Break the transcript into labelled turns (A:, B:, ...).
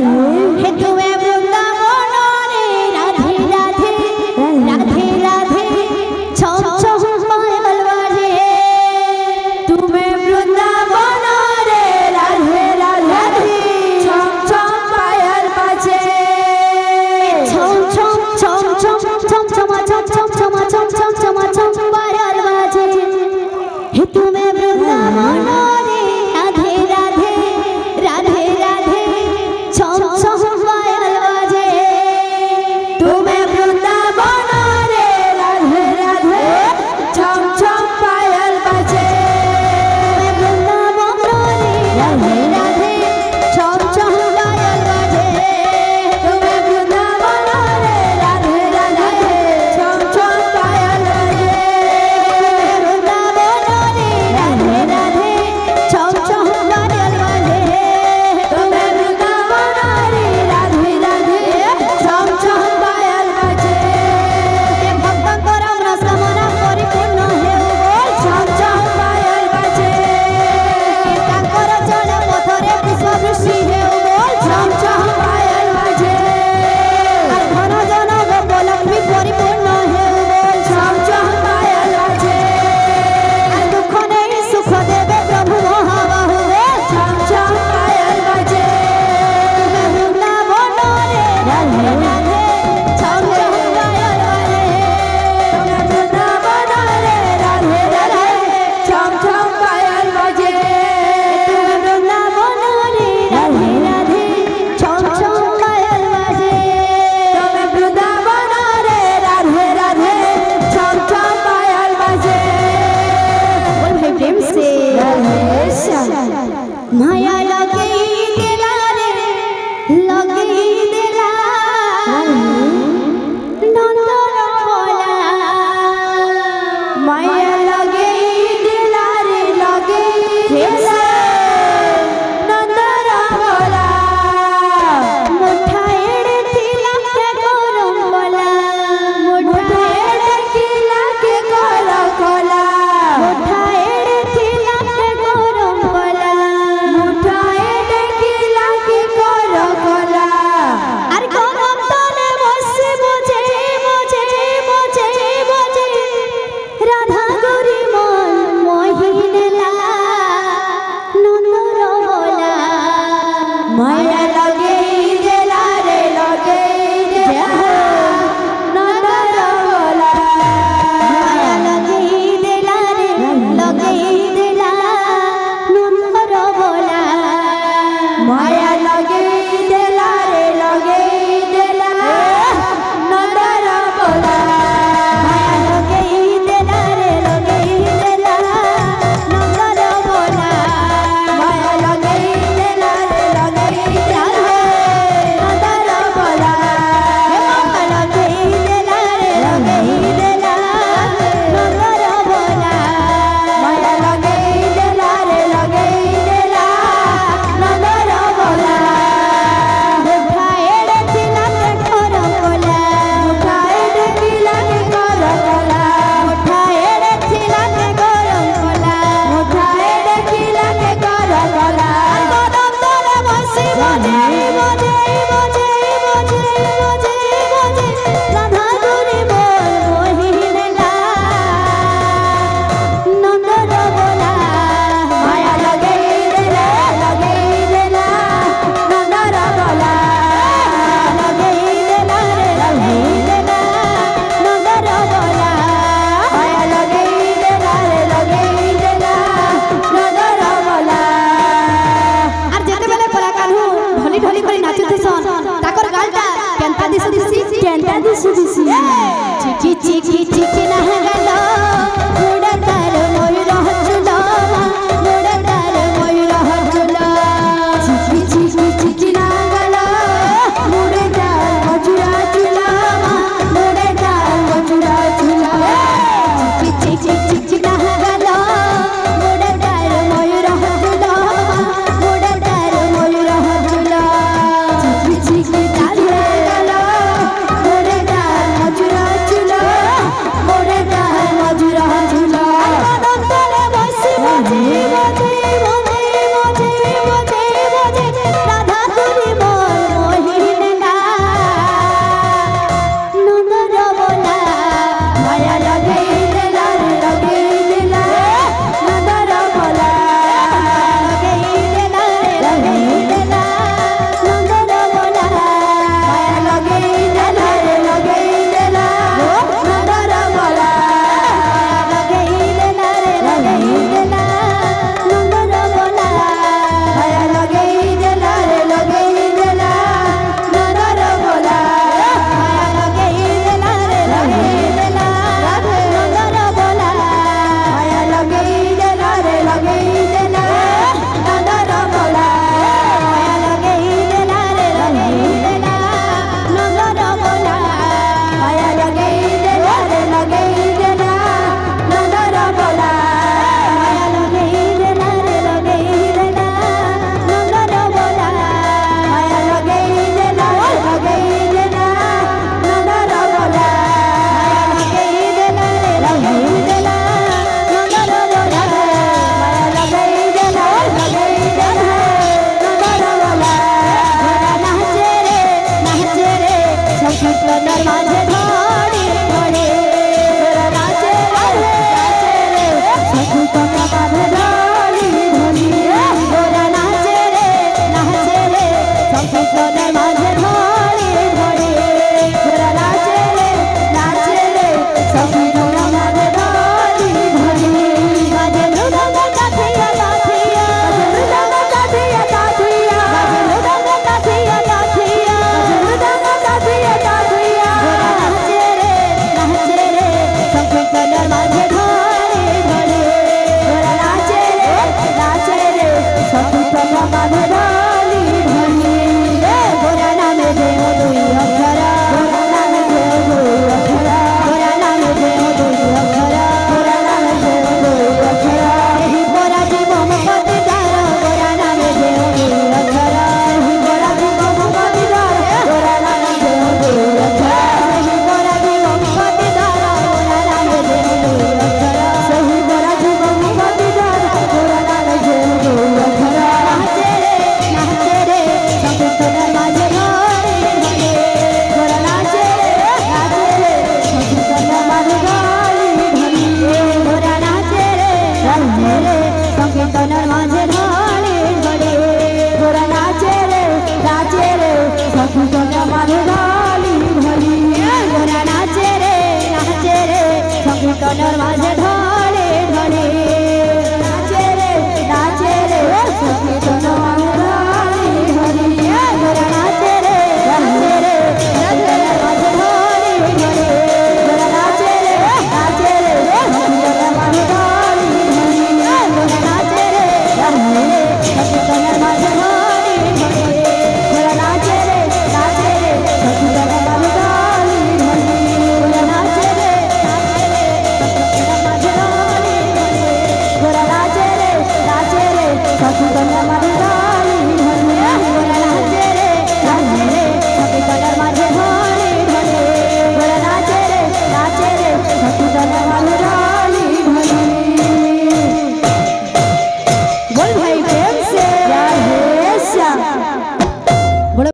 A: हे तुम्हें वृंदावन रे राधे राधे राधे राधे छम छम पायल बाजे तुम्हें वृंदावन रे राधे राधे छम छम पायल बाजे छम छम छम छम छम छम छम छम छम छम छम छम पायल बाजे हे तुम्हें वृंदावन रे राधे राधे राधे राधे छम छम पायल बाजे तुम्हें वृंदावन रे राधे राधे छम छम पायल बाजे वृंदावन रे राधे राधे छम छम पायल बाजे तुम्हें वृंदावन रे राधे राधे छम छम पायल बाजे वृंदावन रे राधे राधे छम छम पायल बाजे तुम्हें वृंदावन रे राधे राधे छम छम पायल बाजे भक्तଙ୍କର मनोकामना परिपूर्ण ହେଉ ବୋଲ ଛମ ଛମ ପାୟଲ ବାଜେ ତାଙ୍କର ଚଳେ ପଥରେ ପୁଷ୍ପବୃଷ୍ଟି ହେଉ ବୋଲ ଛମ ଛମ ପାୟଲ ବାଜେ ଧନ ଜନ ଗୋପଲକ୍ଷ୍ମୀ ପରିପୂର୍ଣ୍ଣ ହେଉ ବୋଲ ଛମ ଛମ ପାୟଲ ବାଜେ ଦୁଃଖ ନେଇ ସୁଖ ଦେବେ ପ୍ରଭୁ ମହାବାହୁ ବୋଲ ଛମ ଛମ ପାୟଲ ବାଜେ ତୁମେ ବୃନ୍ଦାବନ ରେ ରାଧେ ରାଧେ ଛମ ଛମ ପାୟଲ ବାଜେ ତୁମେ ବୃନ୍ଦାବନ ରେ ରାଧେ ରାଧେ ଛମ ଛମ ପାୟଲ ବାଜେ ତୁମେ ବୃନ୍ଦାବନ ରେ ରାଧେ ରାଧେ ଛମ ଛମ ପାୟଲ ବାଜେ ତୁମେ ବୃନ୍ଦାବନ ରେ राधे राधे छम छम पायल बाजे बोल भाई प्रेम से माया लगे दिला रे लगे दिला नंदन बोला माया लगे दिला रे लगे दिला नंदन बोला मुठा एड़े थिला के गरम बोला मुठा एड़े थिला के गरम बोला मुठा एड़े थिला के गरम बोला मुठा एड़े थिला के गरम बोला अरे गरम तले बसे बजे बजे बजे बजे राधा गोरी मन मोहिनेला नंदर बोला माया लगे दिला रे लगे दिला नंदर बोला माया लगे दिला रे लगे दिला नंदर बोला माया लगे दिला रे लगे दिला नंदर बोला माया लगे दिला रे लगे दिला नंदर बोला माया लगे दिला रे लगे दिला नंदर बोला माया लगे दिला रे लगे दिला नंदर बोला माया लगे दिला रे लगे दिला नंदर बोला मुठा एड़े थिला के गरम बोला मुठा एड़े थिला के गरम बोला मुठा एड़े थिला के गरम बोला मुठा एड़े थिला के गरम बोला गरम तले बसी बजे बजे बजे बजे बजे बजे राधा गोरी बोल मोहिनेला नंदन बोला माया लगे दिला लगे दिला नंदन बोला लगे दिला रे लगे दिला नंदन बोला माया लगे दिला रे लगे दिला नंदन बोला आर जेते बेले परा कान्हू ढोली ढोली କରି ନାଚୁଥିସନ୍ ତାकर ଗାଲଟା କେନ୍ତା ଦିସି ଚିକି ଚିକି